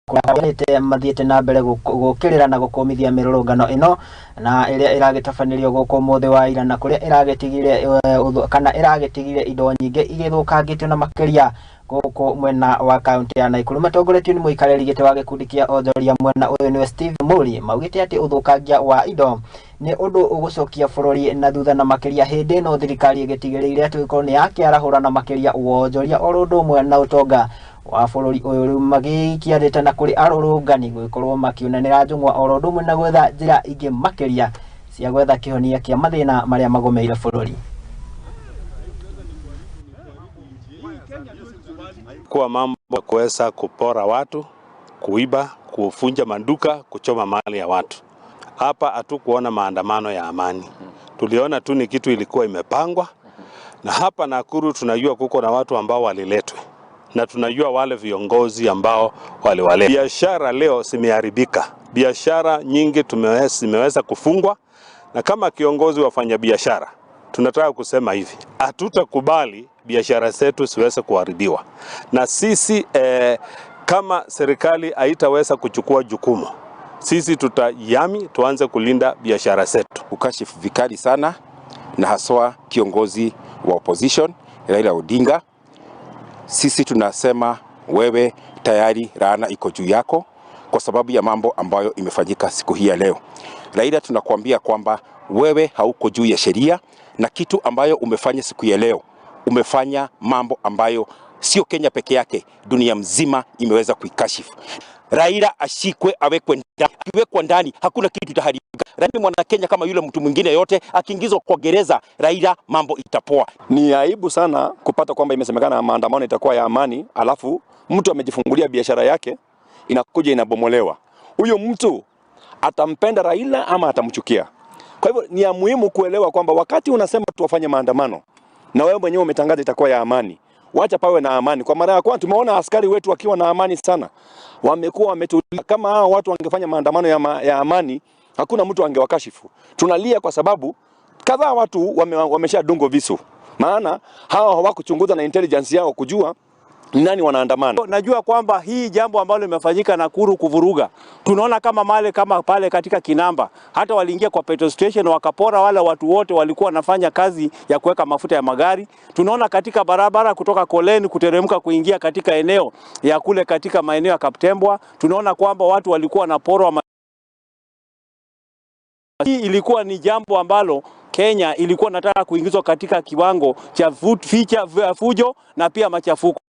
Kuranite mathiete na mbere gukirira na gukomithia mirurungano ino na iria iragitabanĩrio guku muthi wa ira na kuria iragetigire kana iragetigire indo nyingi igithukangitio na makiria guku mwena wa kaunti ya Naikuru. Matongoretio ni muikarĩri gĩtĩ wa gĩkundi kĩa onjoria mwena uyu ni Steve Muri maugite ati uthukangia wa indo ni undu ugucokia bururi na thutha na makiria hindi ino thirikari igetigĩrĩire ati ikorwo ni yakiarahũra na makiria wonjoria oro ũndũ ũmwe na utonga wa bururi uyu magikiarite na kuri arurungani gwikorwo makiunanira njung'wa oro ũndũ ũmwe na gwetha njĩra ingĩ makiria cia gwetha kihonia kia mathina maria magomeire bururi. Kwa mambo ya kuweza kupora watu, kuiba, kufunja maduka, kuchoma mali ya watu. Hapa hatukuona maandamano ya amani. Tuliona tu ni kitu ilikuwa imepangwa, na hapa Nakuru tunajua kuko na watu ambao waliletwe. Na tunajua wale viongozi ambao waliwaleta. Biashara leo zimeharibika. Biashara nyingi zimeweza kufungwa, na kama kiongozi wafanya biashara tunataka kusema hivi: hatutakubali biashara zetu siweze kuharibiwa. Na sisi kama serikali haitaweza kuchukua jukumu, sisi tutayami tuanze kulinda biashara zetu. Ukashifu vikali sana na haswa kiongozi wa opposition Raila Odinga. Sisi tunasema wewe tayari laana iko juu yako kwa sababu ya mambo ambayo imefanyika siku hii ya leo. Raila, tunakuambia kwamba wewe hauko juu ya sheria, na kitu ambayo umefanya siku ya leo, umefanya mambo ambayo sio Kenya peke yake, dunia mzima imeweza kuikashifu. Raila ashikwe, awekwe ndani, hakuna kitu itaharibika. Raila mwana Kenya kama yule mtu mwingine yote, akiingizwa kwa gereza, Raila mambo itapoa. Ni aibu sana kupata kwamba imesemekana maandamano itakuwa ya amani, alafu mtu amejifungulia biashara yake inakuja inabomolewa. Huyo mtu atampenda Raila ama atamchukia? Kwa hivyo ni ya muhimu kuelewa kwamba wakati unasema tuwafanye maandamano na wewe mwenyewe umetangaza itakuwa ya amani, wacha pawe na amani. Kwa mara ya kwanza tumeona askari wetu wakiwa na amani sana. Wamekuwa wametulia. Kama hao watu wangefanya maandamano ya amani, hakuna mtu angewakashifu. Tunalia kwa sababu kadhaa watu wameshadungo visu. Maana hao hawakuchunguza na intelligence yao kujua nani wanaandamana. Najua kwamba hii jambo ambalo limefanyika Nakuru kuvuruga. Tunaona kama male kama pale katika Kinamba, hata waliingia kwa petrol station wakapora wale watu wote walikuwa wanafanya kazi ya kuweka mafuta ya magari. Tunaona katika barabara kutoka Koleni kuteremka kuingia katika eneo ya kule katika maeneo ya Kaptembwa, tunaona kwamba watu walikuwa wanaporwa. Hii ilikuwa ni jambo ambalo Kenya ilikuwa nataka kuingizwa katika kiwango cha fujo na pia machafuko.